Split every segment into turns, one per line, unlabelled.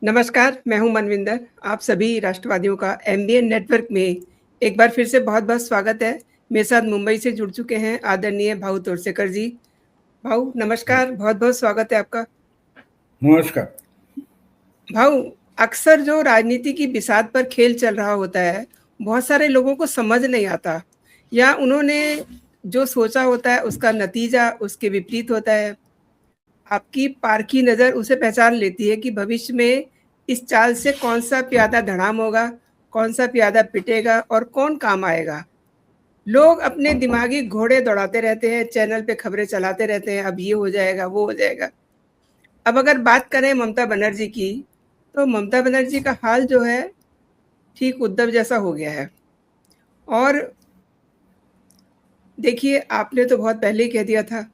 नमस्कार, मैं हूँ मनविंदर। आप सभी राष्ट्रवादियों का एमबीएन नेटवर्क में एक बार फिर से बहुत-बहुत स्वागत है। मेरे साथ मुंबई से जुड़ चुके हैं आदरणीय भाऊ तोरसेकर जी। भाऊ नमस्कार, बहुत-बहुत स्वागत है आपका।
नमस्कार।
भाऊ, अक्सर जो राजनीति की बिसात पर खेल चल रहा होता है, बहुत सारे लोगों को समझ नहीं आता या उन्होंने जो सोचा होता है उसका नतीजा उसके विपरीत होता है। आपकी पारखी नज़र उसे पहचान लेती है कि भविष्य में इस चाल से कौन-सा प्यादा धड़ाम होगा, कौन-सा प्यादा पिटेगा और कौन काम आएगा। लोग अपने दिमागी घोड़े दौड़ाते रहते हैं, चैनल पे खबरें चलाते रहते हैं, अब ये हो जाएगा, वो हो जाएगा। अब अगर बात करें ममता बनर्जी की, तो ममता बनर्जी का हाल जो है, ठीक उद्धव जैसा हो गया है। और देखिए, आपने तो बहुत पहले ही कह दिया था,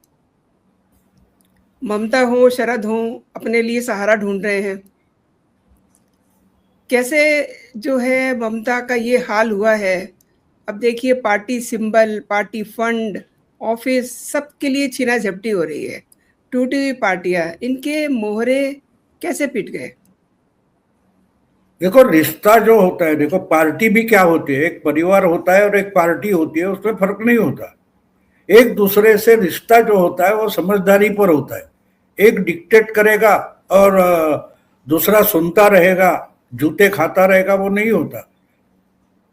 ममता हों, शरद हों, अपने लिए सहारा ढूँढ रहे हैं। कैसे जो है ममता का ये हाल हुआ है, अब देखिए party symbol, party fund, office सबके लिए छीना-झपटी हो रही है। टूटी हुई पार्टियाँ, इनके मोहरे कैसे पिट गए?
देखो, रिश्ता जो होता है, देखो पार्टी भी क्या होती है, एक परिवार होता है और एक पार्टी होती है, उसमें फर्क नहीं होता। एक दूसरे से रिश्ता जो होता है वो समझदारी पर होता है। एक डिक्टेट करेगा और दूसरा सुनता रहेगा, जूते खाता रहेगा, वो नहीं होता।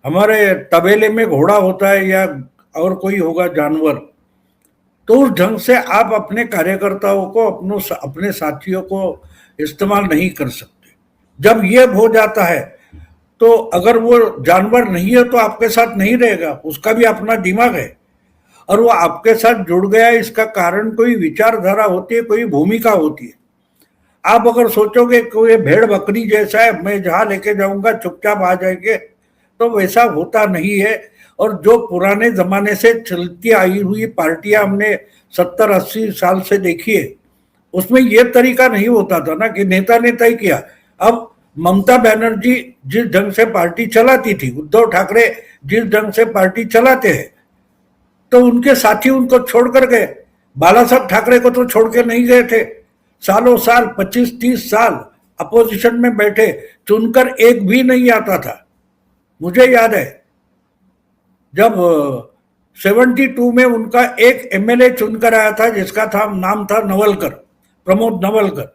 हमारे तबेले में घोड़ा होता है या और कोई होगा जानवर, तो उस ढंग से आप अपने कार्यकर्ताओं को, अपने साथियों को इस्तेमाल नहीं कर सकते। जब ये हो जाता है तो अगर वो जानवर नहीं है तो आपके साथ नहीं रहेगा, उसका भी अपना दिमाग है और वो आपके साथ जुड़ गया है, इसका कारण कोई विचारधारा होती है, कोई भूमिका होती है। आप अगर सोचोगे कि ये भेड़ बकरी जैसा है, मैं जहां लेके जाऊंगा चुपचाप आ जाएंगे, तो वैसा होता नहीं है। और जो पुराने जमाने से चलती आई हुई पार्टियां हमने 70-80 साल से देखी है, उसमें यह तरीका नहीं होता था ना कि नेता ने तय किया। अब ममता बनर्जी जिस ढंग से पार्टी चलाती थी, उद्धव ठाकरे जिस ढंग से पार्टी चलाते हैं, तो उनके साथी उनको छोड़कर गए। बाला साहब ठाकरे को तो छोड़ के नहीं गए थे, सालों साल 25-30 साल अपोजिशन में बैठे, चुनकर एक भी नहीं आता था। मुझे याद है जब 72 में उनका एक एमएलए चुनकर आया था जिसका नाम था नवलकर, प्रमोद नवलकर।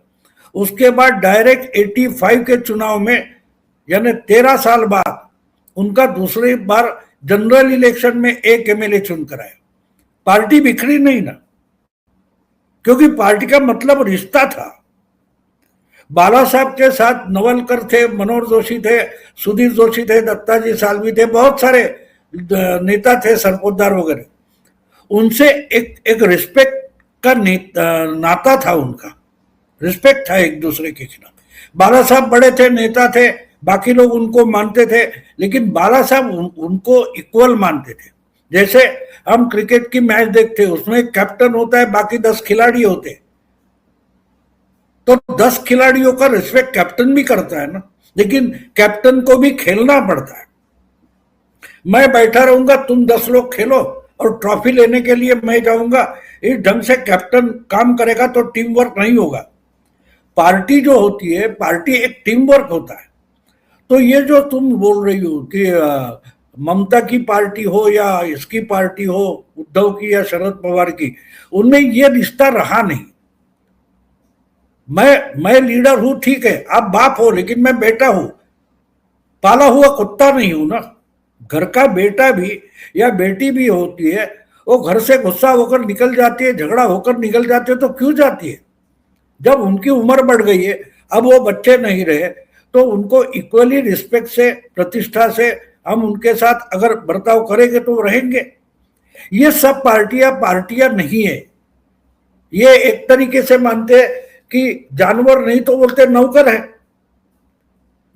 उसके बाद डायरेक्ट 85 के चुनाव में, यानी 13 साल बाद, उनका दूसरी बार जनरल इलेक्शन में एक एमएलए चुनकर आया। पार्टी बिखरी नहीं ना, क्योंकि पार्टी का मतलब रिश्ता था। बाला साहब के साथ नवलकर थे, मनोहर जोशी थे, सुधीर जोशी थे, दत्ताजी सालवी थे, बहुत सारे नेता थे, सरपोतदार वगैरह। उनसे एक रिस्पेक्ट का नाता था, उनका रिस्पेक्ट था एक दूसरे के खिलाफ। बाला साहब बड़े थे, नेता थे, बाकी लोग उनको मानते थे, लेकिन बाला साहब उनको इक्वल मानते थे। जैसे हम क्रिकेट की मैच देखते हैं, उसमें एक कैप्टन होता है, बाकी 10 खिलाड़ी होते हैं, तो 10 खिलाड़ियों का रिस्पेक्ट कैप्टन भी करता है ना, लेकिन कैप्टन को भी खेलना पड़ता है। मैं बैठा रहूंगा, तुम 10 लोग खेलो और ट्रॉफी लेने के लिए मैं जाऊंगा, इस ढंग से कैप्टन काम करेगा तो टीम वर्क नहीं होगा। पार्टी जो होती है, पार्टी एक टीम वर्क होता है। तो ये जो तुम बोल रही हो कि ममता की पार्टी हो या इसकी पार्टी हो, उद्धव की या शरद पवार की, उनमें ये रिश्ता रहा नहीं। मैं लीडर हूं, ठीक है, आप बाप हो, लेकिन मैं बेटा हूं, पाला हुआ कुत्ता नहीं हूं ना। घर का बेटा भी या बेटी भी होती है, वो घर से गुस्सा होकर निकल जाती है, झगड़ा होकर निकल जाती है, तो क्यों जाती है? जब उनकी उम्र बढ़ गई है, अब वो बच्चे नहीं रहे, तो उनको इक्वली रिस्पेक्ट से, प्रतिष्ठा से हम उनके साथ अगर बर्ताव करेंगे तो रहेंगे। ये सब पार्टियां नहीं है। ये एक तरीके से मानते हैं कि जानवर नहीं तो बोलते नौकर है।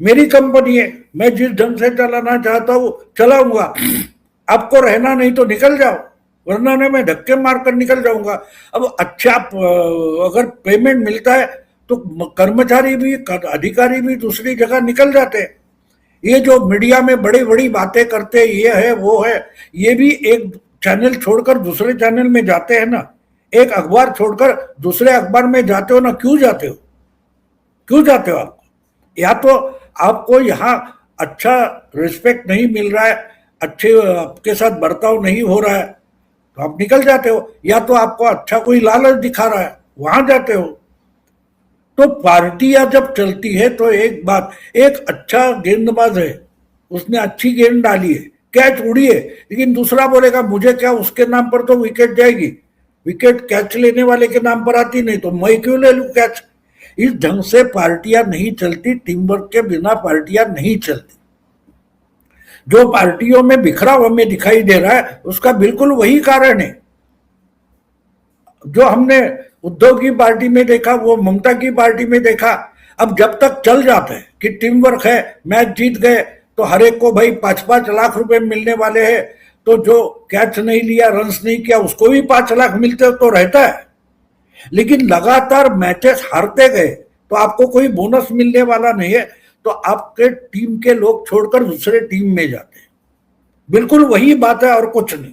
मेरी कंपनी है, मैं जिस ढंग से चलाना चाहता हूं चलाऊंगा, आपको रहना नहीं तो निकल जाओ, वरना ने मैं धक्के मारकर निकल जाऊंगा। अब अच्छा अगर पेमेंट मिलता है तो कर्मचारी भी, अधिकारी भी दूसरी जगह निकल जाते हैं। ये जो मीडिया में बड़ी बड़ी बातें करते, ये है वो है, ये भी एक चैनल छोड़कर दूसरे चैनल में जाते हैं ना। एक अखबार छोड़कर दूसरे अखबार में जाते हो ना, क्यों जाते हो? क्यों जाते हो आप? या तो आपको यहाँ अच्छा रिस्पेक्ट नहीं मिल रहा है, अच्छे आपके साथ बर्ताव नहीं हो रहा है, तो आप निकल जाते हो, या तो आपको अच्छा कोई लालच दिखा रहा है, वहां जाते हो। तो पार्टियां जब चलती है तो एक बात, एक अच्छा गेंदबाज है, उसने अच्छी गेंद डाली है, कैच उड़ी है, लेकिन दूसरा बोलेगा मुझे क्या, उसके नाम पर तो विकेट जाएगी, विकेट कैच लेने वाले के नाम पर आती नहीं, तो मैं क्यों ले लूं कैच। इस ढंग से पार्टियां नहीं चलती, टीम वर्क के बिना पार्टियां नहीं चलती। जो पार्टियों में बिखराव हमें दिखाई दे रहा है उसका बिल्कुल वही कारण है। जो हमने उद्धव की पार्टी में देखा वो ममता की पार्टी में देखा। अब जब तक चल जाता है कि टीम वर्क है, मैच जीत गए, तो हर एक को भाई 5-5 लाख रुपए मिलने वाले हैं, तो जो कैच नहीं लिया, रन्स नहीं किया, उसको भी 5 लाख मिलते तो रहता है। लेकिन लगातार मैचेस हारते गए तो आपको कोई बोनस मिलने वाला नहीं है, तो आपके टीम के लोग छोड़कर दूसरे टीम में जाते हैं। बिल्कुल वही बात है और कुछ नहीं।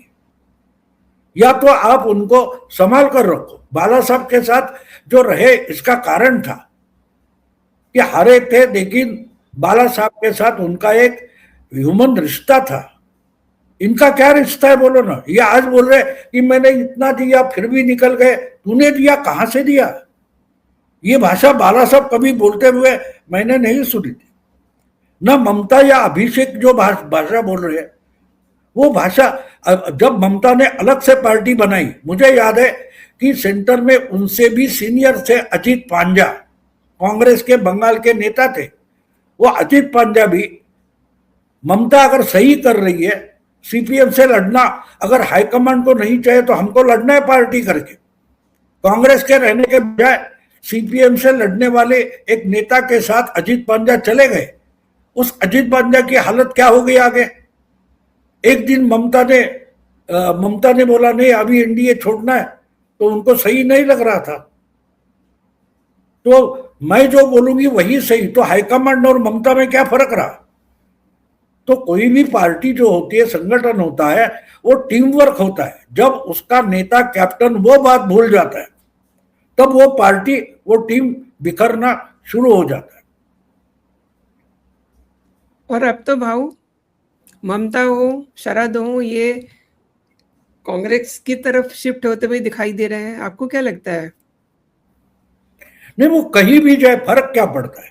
या तो आप उनको संभाल कर रखो। बाला साहब के साथ जो रहे इसका कारण था कि हारे थे, लेकिन बाला साहब के साथ उनका एक ह्यूमन रिश्ता था। इनका क्या रिश्ता है बोलो ना। ये आज बोल रहे कि मैंने इतना दिया फिर भी निकल गए, तूने दिया, कहां से दिया। ये भाषा बाला साहब कभी बोलते हुए मैंने नहीं सुनी थी। न ममता या अभिषेक जो भाषा बोल रहे हैं वो भाषा, जब ममता ने अलग से पार्टी बनाई, मुझे याद है कि सेंटर में उनसे भी सीनियर थे अजीत पांजा, कांग्रेस के बंगाल के नेता थे। वो अजीत पांजा भी, ममता अगर सही कर रही है सीपीएम से लड़ना, अगर हाईकमांड को नहीं चाहिए तो हमको लड़ना है पार्टी करके, कांग्रेस के रहने के बजाय सीपीएम से लड़ने वाले एक नेता के साथ अजीत पांजा चले गए। उस अजीत पांजा की हालत क्या हो गई आगे। एक दिन ममता ने बोला नहीं अभी एनडीए छोड़ना है, तो उनको सही नहीं लग रहा था। तो मैं जो बोलूंगी वही सही, तो हाईकमांड और ममता में क्या फर्क रहा। तो कोई भी पार्टी जो होती है, संगठन होता है, वो टीम वर्क होता है। जब उसका नेता कैप्टन वो बात भूल जाता है तब वो पार्टी, वो टीम बिखरना शुरू हो जाता है।
और अब तो भाऊ ममता हो, शरद हो, ये कांग्रेस की तरफ शिफ्ट होते हुए दिखाई दे रहे हैं। आपको क्या लगता है?
नहीं, वो कहीं भी जाए फर्क क्या पड़ता है,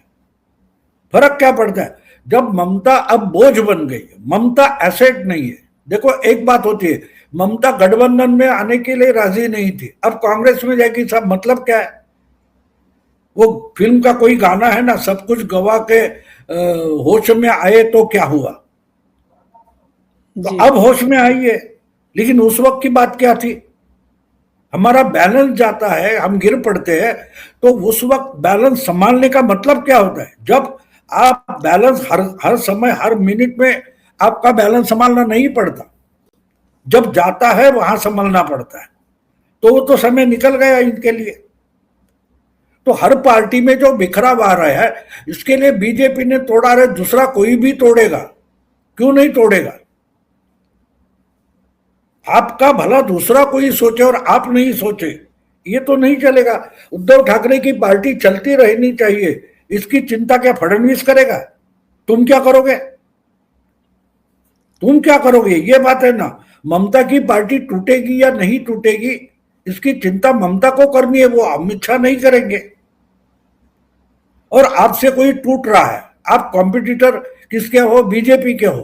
फर्क क्या पड़ता है। जब ममता अब बोझ बन गई, ममता एसेट नहीं है। देखो एक बात होती है, ममता गठबंधन में आने के लिए राजी नहीं थी, अब कांग्रेस में जाएगी, सब मतलब क्या है। वो फिल्म का कोई गाना है ना, सब कुछ गवा के होश में आए तो क्या हुआ। तो अब होश में आई है, लेकिन उस वक्त की बात क्या थी। हमारा बैलेंस जाता है, हम गिर पड़ते हैं, तो उस वक्त बैलेंस संभालने का मतलब क्या होता है। जब आप बैलेंस हर समय हर मिनट में आपका बैलेंस संभालना नहीं पड़ता, जब जाता है वहां संभालना पड़ता है। तो वो तो समय निकल गया इनके लिए। तो हर पार्टी में जो बिखराव आ रहा है, इसके लिए बीजेपी ने तोड़ा है, दूसरा कोई भी तोड़ेगा, क्यों नहीं तोड़ेगा। आपका भला दूसरा कोई सोचे और आप नहीं सोचे, ये तो नहीं चलेगा। उद्धव ठाकरे की पार्टी चलती रहनी चाहिए, इसकी चिंता क्या फडणवीस करेगा। तुम क्या करोगे, तुम क्या करोगे, ये बात है ना। ममता की पार्टी टूटेगी या नहीं टूटेगी, इसकी चिंता ममता को करनी है, वो अमित शाह नहीं करेंगे। और आपसे कोई टूट रहा है, आप कॉम्पिटिटर किसके हो, बीजेपी के हो,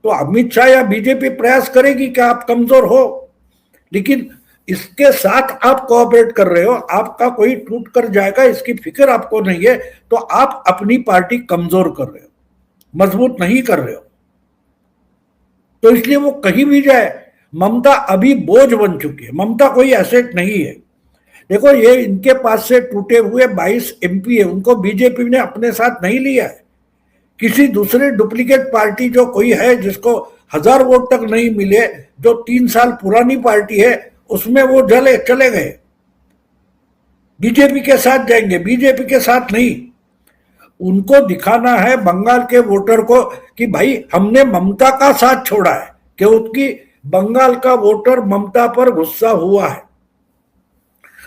तो अमित शाह या बीजेपी प्रयास करेगी कि आप कमजोर हो। लेकिन इसके साथ आप कोऑपरेट कर रहे हो, आपका कोई टूट कर जाएगा इसकी फिक्र आपको नहीं है, तो आप अपनी पार्टी कमजोर कर रहे हो, मजबूत नहीं कर रहे हो। तो इसलिए वो कहीं भी जाए, ममता अभी बोझ बन चुकी है, ममता कोई एसेट नहीं है। देखो ये इनके पास से टूटे हुए 22 एमपी है, उनको बीजेपी ने अपने साथ नहीं लिया है। किसी दूसरे डुप्लीकेट पार्टी जो कोई है जिसको 1000 वोट तक नहीं मिले, जो 3 साल पुरानी पार्टी है, उसमें वो चले गए, बीजेपी के साथ जाएंगे, बीजेपी के साथ नहीं। उनको दिखाना है बंगाल के वोटर को कि भाई हमने ममता का साथ छोड़ा है, क्योंकि बंगाल का वोटर ममता पर गुस्सा हुआ है।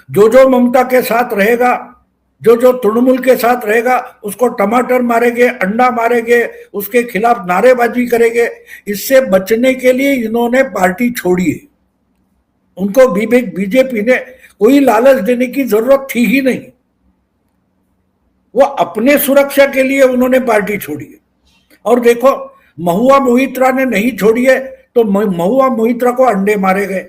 जो जो ममता के साथ रहेगा जो जो तृणमूल के साथ रहेगा उसको टमाटर मारेंगे, अंडा मारेंगे, उसके खिलाफ नारेबाजी करेंगे। इससे बचने के लिए इन्होंने पार्टी छोड़ी है। उनको बीजेपी ने कोई लालच देने की जरूरत थी ही नहीं, वो अपने सुरक्षा के लिए उन्होंने पार्टी छोड़ी है। और देखो, महुआ मोहित्रा ने नहीं छोड़ी है तो महुआ मोहित्रा को अंडे मारे गए।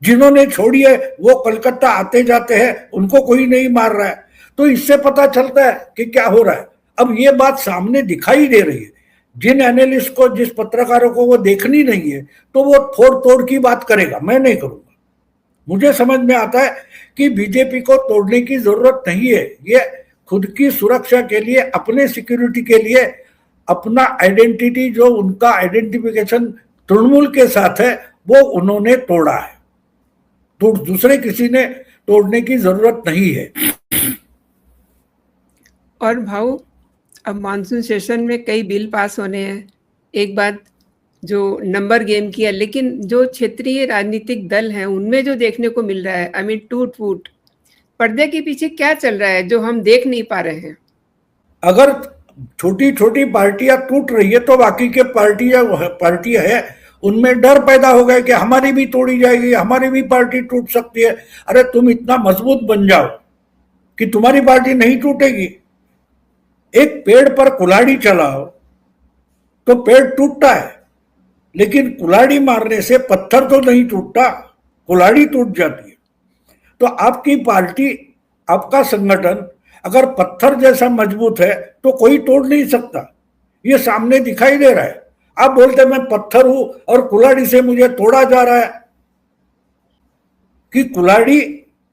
जिन्होंने छोड़ी है वो कलकत्ता आते जाते हैं, उनको कोई नहीं मार रहा है। तो इससे पता चलता है कि क्या हो रहा है। अब ये बात सामने दिखाई दे रही है। जिन एनालिस्ट को, जिस पत्रकारों को वो देखनी नहीं है, तो वो फोड़ तोड़ की बात करेगा, मैं नहीं करूंगा। मुझे समझ में आता है कि बीजेपी को तोड़ने की जरूरत नहीं है। ये खुद की सुरक्षा के लिए, अपने सिक्योरिटी के लिए, अपना आइडेंटिटी, जो उनका आइडेंटिफिकेशन तृणमूल के साथ है, वो उन्होंने तोड़ा है। तो दूसरे किसी ने तोड़ने की जरूरत नहीं है।
और भाऊ, अब मानसून सेशन में कई बिल पास होने हैं। एक बात जो नंबर गेम की है, लेकिन जो क्षेत्रीय राजनीतिक दल हैं उनमें जो देखने को मिल रहा है, आई मीन टूट फूट, पर्दे के पीछे क्या चल रहा है जो हम देख नहीं पा रहे हैं?
अगर छोटी छोटी पार्टियां टूट रही है तो बाकी के पार्टियां है उनमें डर पैदा हो गया कि हमारी भी तोड़ी जाएगी, हमारी भी पार्टी टूट सकती है। अरे तुम इतना मजबूत बन जाओ कि तुम्हारी पार्टी नहीं टूटेगी। एक पेड़ पर कुल्हाड़ी चलाओ तो पेड़ टूटता है, लेकिन कुल्हाड़ी मारने से पत्थर तो नहीं टूटता, कुल्हाड़ी टूट जाती है। तो आपकी पार्टी, आपका संगठन अगर पत्थर जैसा मजबूत है तो कोई तोड़ नहीं सकता। ये सामने दिखाई दे रहा है। आप बोलते मैं पत्थर हूं और कुल्हाड़ी से मुझे तोड़ा जा रहा है। कि कुल्हाड़ी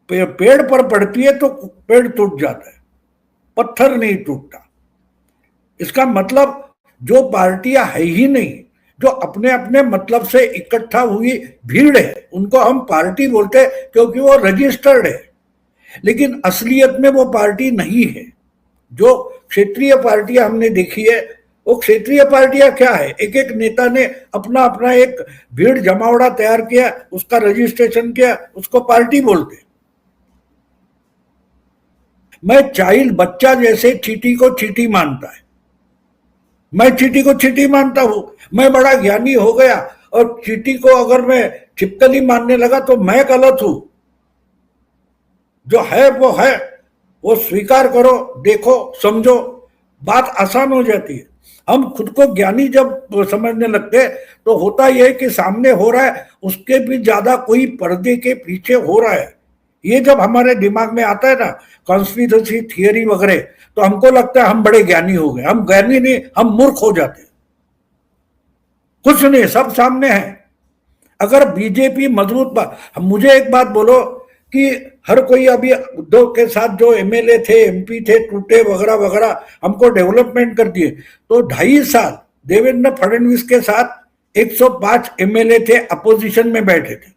पेड़ पर पड़ती है तो पेड़ टूट जाता है, पत्थर नहीं टूटता। इसका मतलब जो पार्टियां है ही नहीं, जो अपने अपने मतलब से इकट्ठा हुई भीड़ है, उनको हम पार्टी बोलते हैं क्योंकि वो रजिस्टर्ड है, लेकिन असलियत में वो पार्टी नहीं है। जो क्षेत्रीय पार्टियां हमने देखी है, वो क्षेत्रीय पार्टियां क्या है, एक एक नेता ने अपना अपना एक भीड़ जमावड़ा तैयार किया, उसका रजिस्ट्रेशन किया, उसको पार्टी बोलते। मैं चाइल्ड, बच्चा जैसे चींटी को चींटी मानता है, मैं चींटी को चींटी मानता हूं। मैं बड़ा ज्ञानी हो गया और चींटी को अगर मैं छिपकली मानने लगा तो मैं गलत हूं। जो है वो स्वीकार करो, देखो, समझो, बात आसान हो जाती है। हम खुद को ज्ञानी जब समझने लगते हैं तो होता यह है कि सामने हो रहा है उसके भी ज्यादा कोई पर्दे के पीछे हो रहा है। ये जब हमारे दिमाग में आता है ना, कॉन्स्पिरेसी थियरी वगैरह, तो हमको लगता है हम बड़े ज्ञानी हो गए। हम ज्ञानी नहीं, हम मूर्ख हो जाते हैं। कुछ नहीं, सब सामने है। अगर बीजेपी मजबूत मुझे एक बात बोलो कि हर कोई अभी उद्धव के साथ जो एमएलए थे, एमपी थे, टूटे वगैरह वगैरह, हमको डेवलपमेंट कर दिए। तो 2.5 साल देवेंद्र फडणवीस के साथ 105 एमएलए थे, अपोजिशन में बैठे थे,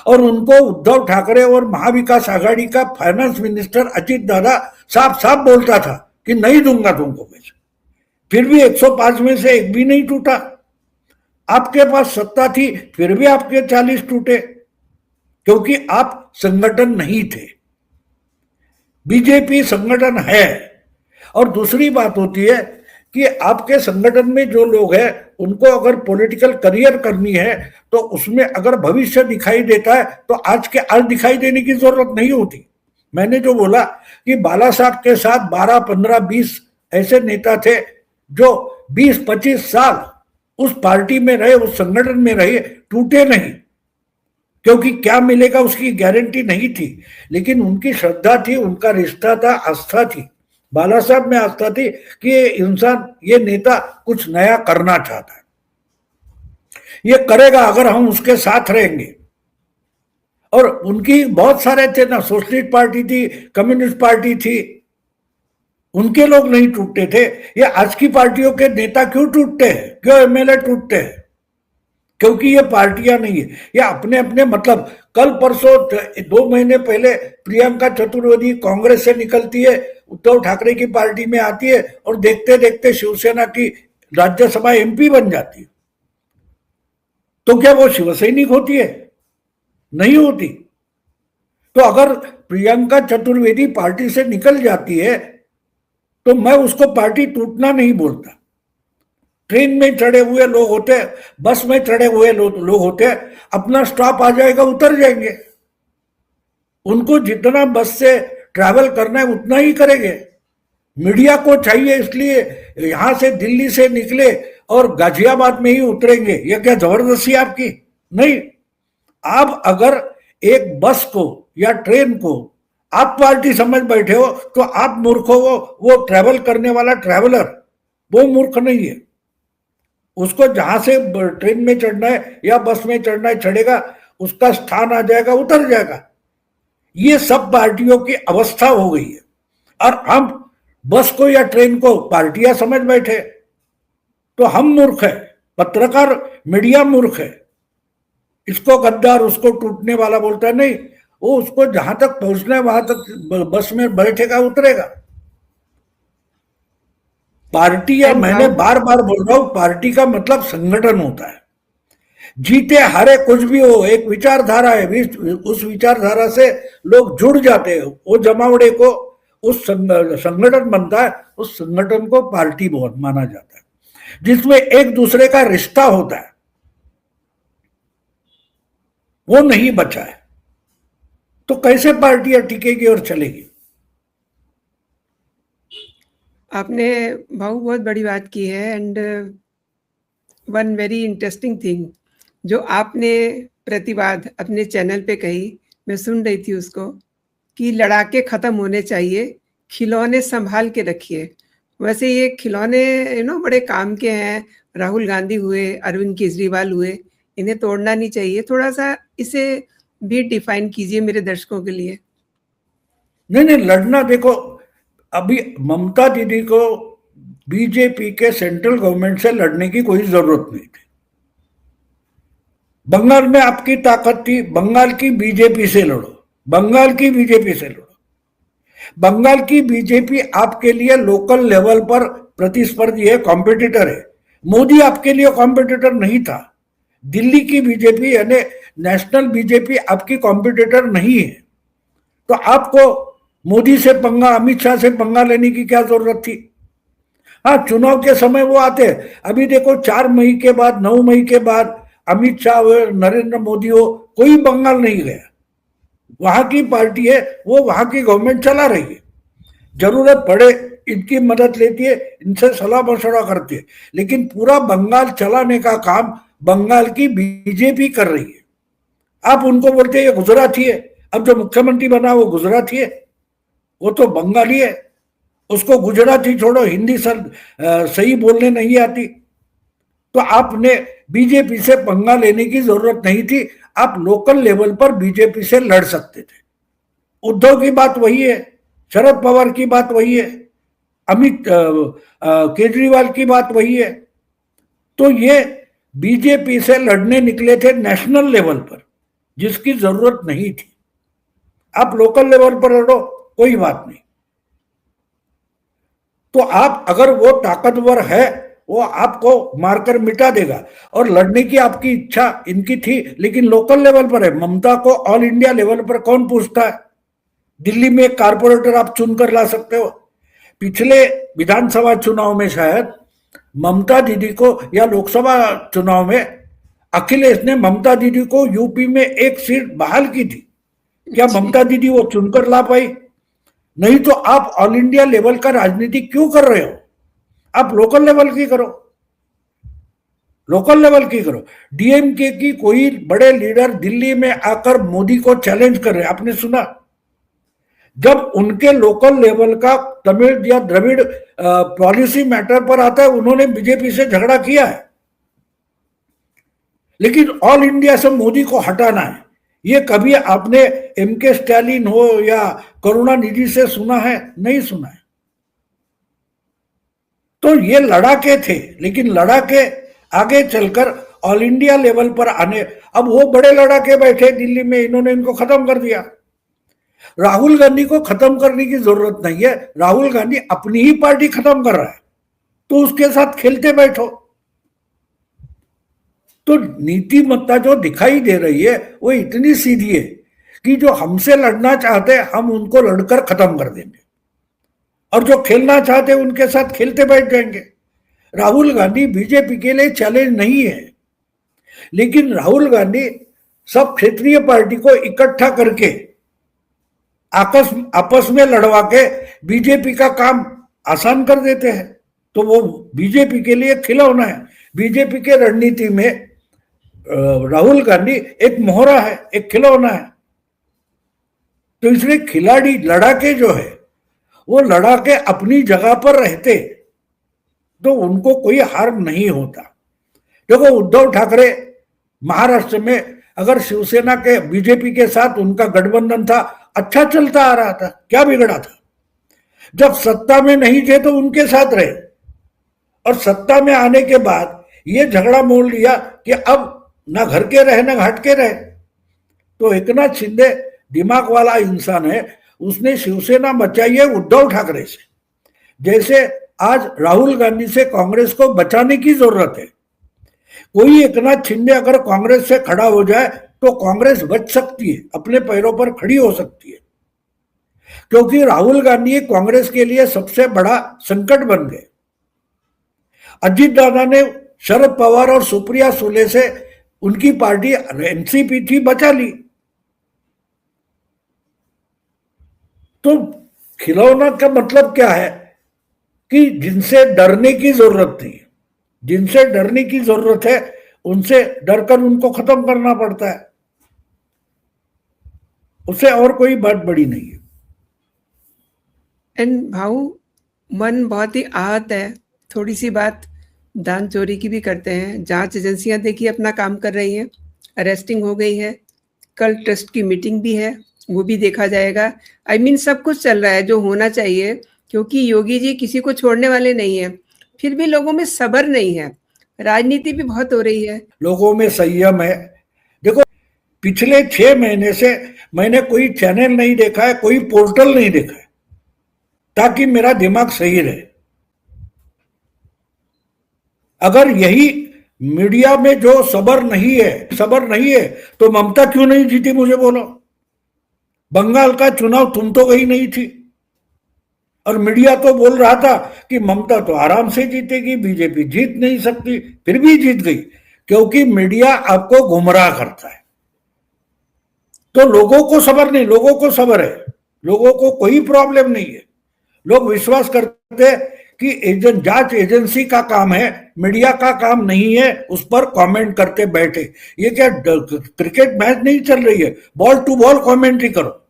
और उनको उद्धव ठाकरे और महाविकास आघाड़ी का फाइनेंस मिनिस्टर अजित दादा साफ साफ बोलता था कि नहीं दूंगा तुमको पैसे। फिर भी 105 में से एक भी नहीं टूटा। आपके पास सत्ता थी, फिर भी आपके 40 टूटे, क्योंकि आप संगठन नहीं थे। बीजेपी संगठन है। और दूसरी बात होती है कि आपके संगठन में जो लोग हैं उनको अगर पॉलिटिकल करियर करनी है तो उसमें अगर भविष्य दिखाई देता है तो आज के आज दिखाई देने की जरूरत नहीं होती। मैंने जो बोला कि बाला साहब के साथ 12, 15, 20 ऐसे नेता थे जो 20-25 साल उस पार्टी में रहे, उस संगठन में रहे, टूटे नहीं, क्योंकि क्या मिलेगा उसकी गारंटी नहीं थी, लेकिन उनकी श्रद्धा थी, उनका रिश्ता था, आस्था थी। बाला साहब में आस्था थी कि ये इंसान, ये नेता कुछ नया करना चाहता है, ये करेगा अगर हम उसके साथ रहेंगे। और उनकी बहुत सारे थे ना, सोशलिस्ट पार्टी थी, कम्युनिस्ट पार्टी थी, उनके लोग नहीं टूटते थे। ये आज की पार्टियों के नेता क्यों टूटते हैं, क्यों एमएलए टूटते हैं? क्योंकि ये पार्टियां नहीं है, ये अपने अपने मतलब। कल परसों 2 महीने पहले प्रियंका चतुर्वेदी कांग्रेस से निकलती है, उद्धव ठाकरे की पार्टी में आती है, और देखते देखते शिवसेना की राज्यसभा एमपी बन जाती है। तो क्या वो शिवसैनिक होती है? नहीं होती। तो अगर प्रियंका चतुर्वेदी पार्टी से निकल जाती है तो मैं उसको पार्टी टूटना नहीं बोलता। ट्रेन में चढ़े हुए लोग होते, बस में चढ़े हुए लोग होते, अपना स्टॉप आ जाएगा, उतर जाएंगे। उनको जितना बस से ट्रैवल करना है उतना ही करेंगे। मीडिया को चाहिए इसलिए यहां से दिल्ली से निकले और गाजियाबाद में ही उतरेंगे, यह क्या जबरदस्ती आपकी? नहीं। आप अगर एक बस को या ट्रेन को आप पार्टी समझ बैठे हो तो आप मूर्ख हो। वो ट्रैवल करने वाला ट्रैवलर वो मूर्ख नहीं है। उसको जहां से ट्रेन में चढ़ना है या बस में चढ़ना है चढ़ेगा, उसका स्थान आ जाएगा, उतर जाएगा। ये सब पार्टियों की अवस्था हो गई है और हम बस को या ट्रेन को पार्टियां समझ बैठे तो हम मूर्ख है, पत्रकार मीडिया मूर्ख है। इसको गद्दार, उसको टूटने वाला बोलता है, नहीं, वो उसको जहां तक पहुंचना है वहां तक बस में बैठेगा, उतरेगा। पार्टी, या मैंने बार बार बोल रहा हूं, पार्टी का मतलब संगठन होता है। जीते हारे कुछ भी हो, एक विचारधारा है, उस विचारधारा से लोग जुड़ जाते हैं, वो जमावड़े को उस संगठन बनता है, उस संगठन को पार्टी बहुत माना जाता है, जिसमें एक दूसरे का रिश्ता होता है। वो नहीं बचा है तो कैसे पार्टियां टिकेगी और चलेगी?
आपने भाऊ बहुत बड़ी बात की है। And one very interesting thing जो आपने प्रतिवाद अपने चैनल पे कही, मैं सुन रही थी उसको, कि लड़ाके ख़त्म होने चाहिए, खिलौने संभाल के रखिए। वैसे ये खिलौने बड़े काम के हैं। राहुल गांधी हुए, अरविंद केजरीवाल हुए, इन्हें तोड़ना नहीं चाहिए। थोड़ा सा इसे भी डिफाइन कीजिए मेरे दर्शकों के लिए।
नहीं, लड़ना, देखो, अभी ममता दीदी को बीजेपी के सेंट्रल गवर्नमेंट से लड़ने की कोई जरूरत नहीं थी। बंगाल में आपकी ताकत थी, बंगाल की बीजेपी से लड़ो, बंगाल की बीजेपी से लड़ो। बंगाल की बीजेपी आपके लिए लोकल लेवल पर प्रतिस्पर्धी है, कॉम्पिटिटर है। मोदी आपके लिए कॉम्पिटिटर नहीं था। दिल्ली की बीजेपी यानी नेशनल बीजेपी आपकी कॉम्पिटिटर नहीं है। तो आपको मोदी से पंगा, अमित शाह से पंगा लेने की क्या जरूरत थी? हाँ, चुनाव के समय वो आते। अभी देखो 4 मई के बाद, 9 मई के बाद अमित शाह हो, नरेंद्र मोदी हो, कोई बंगाल नहीं गया। वहां की पार्टी है, वो वहां की गवर्नमेंट चला रही है। जरूरत पड़े इनकी मदद लेती है, इनसे सलाह मशवरा करती है, लेकिन पूरा बंगाल चलाने का काम बंगाल की बीजेपी कर रही है। आप उनको बोलते हैं ये गुजराती है। अब जो मुख्यमंत्री बना वो गुजराती है, वो तो बंगाली है। उसको गुजराती छोड़ो, हिंदी सही बोलने नहीं आती। तो आपने बीजेपी से पंगा लेने की जरूरत नहीं थी। आप लोकल लेवल पर बीजेपी से लड़ सकते थे। उद्धव की बात वही है, शरद पवार की बात वही है, अमित केजरीवाल की बात वही है। तो ये बीजेपी से लड़ने निकले थे नेशनल लेवल पर, जिसकी जरूरत नहीं थी। आप लोकल लेवल पर लड़ो, कोई बात नहीं। तो आप, अगर वो ताकतवर है, वो आपको मारकर मिटा देगा। और लड़ने की आपकी इच्छा इनकी थी, लेकिन लोकल लेवल पर है। ममता को ऑल इंडिया लेवल पर कौन पूछता है? दिल्ली में एक कारपोरेटर आप चुनकर ला सकते हो। पिछले विधानसभा चुनाव में शायद ममता दीदी को, या लोकसभा चुनाव में अखिलेश ने ममता दीदी को यूपी में एक सीट बहाल की थी। क्या ममता दीदी वो चुनकर ला पाई? नहीं। तो आप ऑल इंडिया लेवल का राजनीति क्यों कर रहे हो? आप लोकल लेवल की करो, लोकल लेवल की करो। डीएमके की कोई बड़े लीडर दिल्ली में आकर मोदी को चैलेंज कर रहे हैं, आपने सुना? जब उनके लोकल लेवल का तमिल या द्रविड़ पॉलिसी मैटर पर आता है, उन्होंने बीजेपी से झगड़ा किया है। लेकिन ऑल इंडिया से मोदी को हटाना है, ये कभी आपने एमके स्टालिन हो या करुणानिधि से सुना है? नहीं सुना है। तो ये लड़ाके थे, लेकिन लड़ाके आगे चलकर ऑल इंडिया लेवल पर आने, अब वो बड़े लड़ाके बैठे दिल्ली में, इन्होंने इनको खत्म कर दिया। राहुल गांधी को खत्म करने की जरूरत नहीं है। राहुल गांधी अपनी ही पार्टी खत्म कर रहा है, तो उसके साथ खेलते बैठो। तो नीतिमत्ता जो दिखाई दे रही है वो इतनी सीधी है कि जो हमसे लड़ना चाहते हम उनको लड़कर खत्म कर देंगे और जो खेलना चाहते उनके साथ खेलते बैठ जाएंगे। राहुल गांधी बीजेपी के लिए चैलेंज नहीं है, लेकिन राहुल गांधी सब क्षेत्रीय पार्टी को इकट्ठा करके आपस में लड़वा के बीजेपी का काम आसान कर देते हैं। तो वो बीजेपी के लिए खिलौना है। बीजेपी के रणनीति में राहुल गांधी एक मोहरा है, एक खिलौना है। तो इसलिए खिलाड़ी लड़ाके जो है वो लड़ाके अपनी जगह पर रहते तो उनको कोई हार्म नहीं होता। देखो उद्धव ठाकरे महाराष्ट्र में अगर शिवसेना के बीजेपी के साथ उनका गठबंधन था, अच्छा चलता आ रहा था, क्या बिगड़ा था। जब सत्ता में नहीं थे तो उनके साथ रहे और सत्ता में आने के बाद ये झगड़ा मोल लिया कि अब ना घर के रहे ना घाट के रहे। तो एकनाथ शिंदे दिमाग वाला इंसान है, उसने शिवसेना बचाई है उद्धव ठाकरे से, जैसे आज राहुल गांधी से कांग्रेस को बचाने की जरूरत है। कोई एकनाथ शिंदे अगर कांग्रेस से खड़ा हो जाए तो कांग्रेस बच सकती है, अपने पैरों पर खड़ी हो सकती है, क्योंकि राहुल गांधी कांग्रेस के लिए सबसे बड़ा संकट बन गए। अजीत दादा ने शरद पवार और सुप्रिया सुले से उनकी पार्टी एनसीपी थी बचा ली। तो खिलौना का मतलब क्या है कि जिनसे डरने की जरूरत नहीं, जिनसे डरने की जरूरत है उनसे डरकर उनको खत्म करना पड़ता है, उससे और कोई बात बड़ी नहीं है।
एंड भाऊ, मन बहुत ही आहत है, थोड़ी सी बात दान चोरी की भी करते हैं। जांच एजेंसियां देखिए अपना काम कर रही हैं, अरेस्टिंग हो गई है, कल ट्रस्ट की मीटिंग भी है, वो भी देखा जाएगा। आई मीन सब कुछ चल रहा है जो होना चाहिए, क्योंकि योगी जी किसी को छोड़ने वाले नहीं है। फिर भी लोगों में सब्र नहीं है, राजनीति भी बहुत हो रही है।
लोगों में संयम है। देखो पिछले 6 महीने से मैंने कोई चैनल नहीं देखा है, कोई पोर्टल नहीं देखा है, ताकि मेरा दिमाग सही रहे। अगर यही मीडिया में जो सब्र नहीं है तो ममता क्यों नहीं जीती, मुझे बोलो। बंगाल का चुनाव तुम तो गई नहीं थी और मीडिया तो बोल रहा था कि ममता तो आराम से जीतेगी, बीजेपी जीत नहीं सकती, फिर भी जीत गई, क्योंकि मीडिया आपको गुमराह करता है। तो लोगों को सब्र नहीं, लोगों को सब्र है, लोगों को कोई प्रॉब्लम नहीं है। लोग विश्वास करते हैं कि जांच एजेंसी का काम है, मीडिया का काम नहीं है उस पर कमेंट करते बैठे। ये क्या क्रिकेट मैच नहीं चल रही है, बॉल टू बॉल कमेंट्री करो।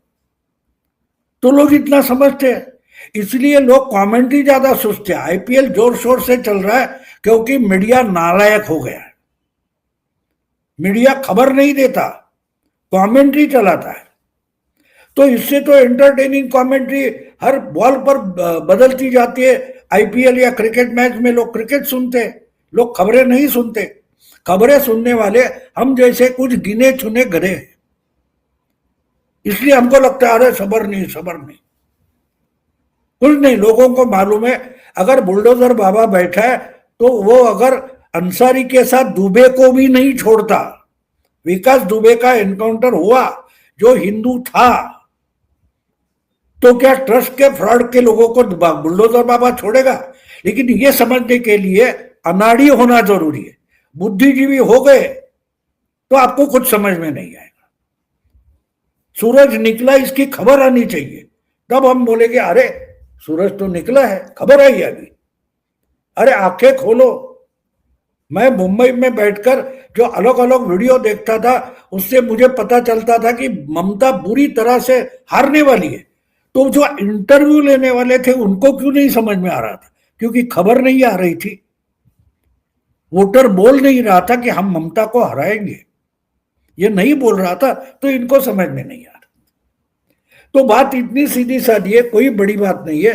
तो लोग इतना समझते हैं, इसलिए लोग कमेंट्री ज्यादा सोचते हैं। आईपीएल जोर शोर से चल रहा है क्योंकि मीडिया नालायक हो गया है। मीडिया खबर नहीं देता, कमेंट्री चलाता है। तो इससे तो एंटरटेनिंग कमेंट्री हर बॉल पर बदलती जाती है। आईपीएल या क्रिकेट मैच में लोग क्रिकेट सुनते हैं, लोग खबरें नहीं सुनते। खबरें सुनने वाले हम जैसे कुछ गिने चुने गधे हैं। इसलिए हमको लगता है अरे सब्र नहीं, कुछ नहीं। लोगों को मालूम है अगर बुलडोजर बाबा बैठा है तो वो अगर अंसारी के साथ दुबे को भी नहीं छोड़ता। विकास दुबे का एनकाउंटर हुआ जो हिंदू था, तो क्या ट्रस्ट के फ्रॉड के लोगों को बुलडोजर बाबा छोड़ेगा? लेकिन ये समझने के लिए अनाड़ी होना जरूरी है। बुद्धिजीवी हो गए तो आपको कुछ समझ में नहीं आएगा। सूरज निकला इसकी खबर आनी चाहिए, तब हम बोलेंगे अरे सूरज तो निकला है, खबर आई अभी। अरे आंखें खोलो। मैं मुंबई में बैठकर जो अलग अलग वीडियो देखता था उससे मुझे पता चलता था कि ममता बुरी तरह से हारने वाली है। तो जो इंटरव्यू लेने वाले थे उनको क्यों नहीं समझ में आ रहा था? क्योंकि खबर नहीं आ रही थी। वोटर बोल नहीं रहा था कि हम ममता को हराएंगे, ये नहीं बोल रहा था, तो इनको समझ में नहीं आ रहा। तो बात इतनी सीधी सादी है, कोई बड़ी बात नहीं है।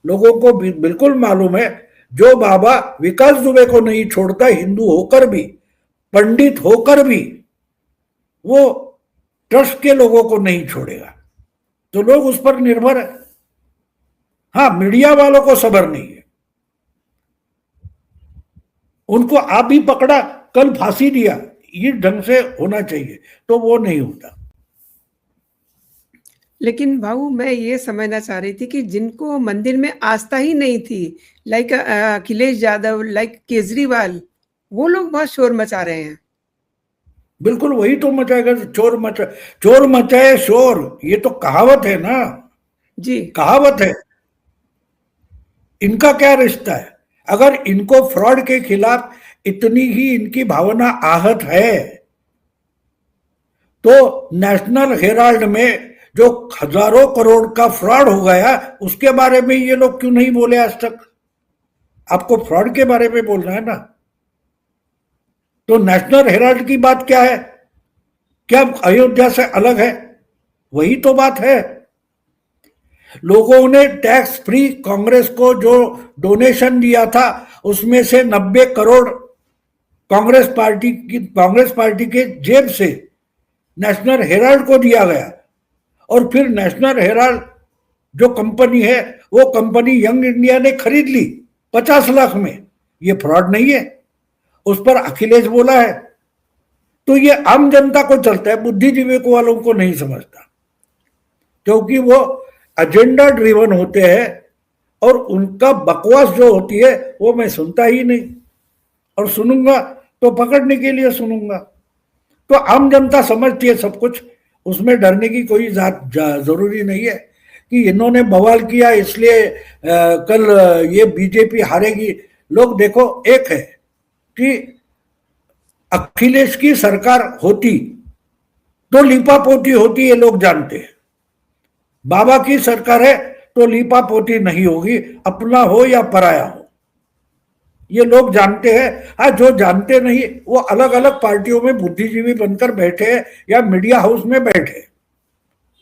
लोगों को बिल्कुल मालूम है जो बाबा विकास दुबे को नहीं छोड़ता, हिंदू होकर भी, पंडित होकर भी, वो ट्रस्ट के लोगों को नहीं छोड़ेगा। तो लोग उस पर निर्भर है। हाँ, मीडिया वालों को सब्र नहीं है। उनको आप भी पकड़ा, कल फांसी दिया, ये ढंग से होना चाहिए, तो वो नहीं होता।
लेकिन भाऊ मैं ये समझना चाह रही थी कि जिनको मंदिर में आस्था ही नहीं थी, लाइक अखिलेश यादव, लाइक केजरीवाल, वो लोग बहुत शोर मचा रहे हैं।
बिल्कुल वही तो मचाएगा, चोर मचाए शोर, ये तो कहावत है ना,
जी।
कहावत है। इनका क्या रिश्ता है? अगर इनको फ्रॉड के खिलाफ इतनी ही इनकी भावना आहत है, तो नेशनल हेराल्ड में जो हजारों करोड़ का फ्रॉड हो गया, उसके बारे में ये लोग क्यों नहीं बोले आज तक? आपको फ्रॉड के बारे में बोलना है ना। तो नेशनल हेराल्ड की बात क्या है? क्या अयोध्या से अलग है? वही तो बात है। लोगों ने टैक्स फ्री कांग्रेस को जो डोनेशन दिया था, उसमें से 90 करोड़ कांग्रेस पार्टी के जेब से नेशनल हेराल्ड को दिया गया। और फिर नेशनल हेराल्ड जो कंपनी है, वो कंपनी यंग इंडिया ने खरीद ली 50 लाख में। ये फ्रॉड नहीं है? उस पर अखिलेश बोला है। तो ये आम जनता को चलता है, बुद्धिजीवी को वालों को नहीं समझता, क्योंकि वो एजेंडा ड्रिवन होते हैं और उनका बकवास जो होती है वो मैं सुनता ही नहीं, और सुनूंगा तो पकड़ने के लिए सुनूंगा। तो आम जनता समझती है सब कुछ, उसमें डरने की कोई जरूरी नहीं है कि इन्होंने बवाल किया इसलिए कल ये बीजेपी हारेगी। लोग देखो, एक है कि अखिलेश की सरकार होती तो लीपापोती होती, ये लोग जानते हैं। बाबा की सरकार है तो लीपापोती नहीं होगी, अपना हो या पराया हो, ये लोग जानते हैं। हाँ, जो जानते नहीं वो अलग अलग पार्टियों में बुद्धिजीवी बनकर बैठे हैं या मीडिया हाउस में बैठे,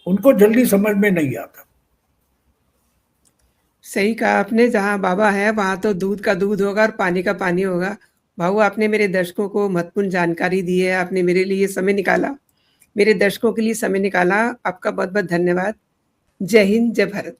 उनको जल्दी समझ में नहीं आता।
सही कहा आपने, जहाँ बाबा है वहां तो दूध का दूध होगा और पानी का पानी होगा। भाऊ आपने मेरे दर्शकों को महत्वपूर्ण जानकारी दी है, आपने मेरे लिए समय निकाला, मेरे दर्शकों के लिए समय निकाला। आपका बहुत बहुत धन्यवाद। जय हिंद, जय भारत।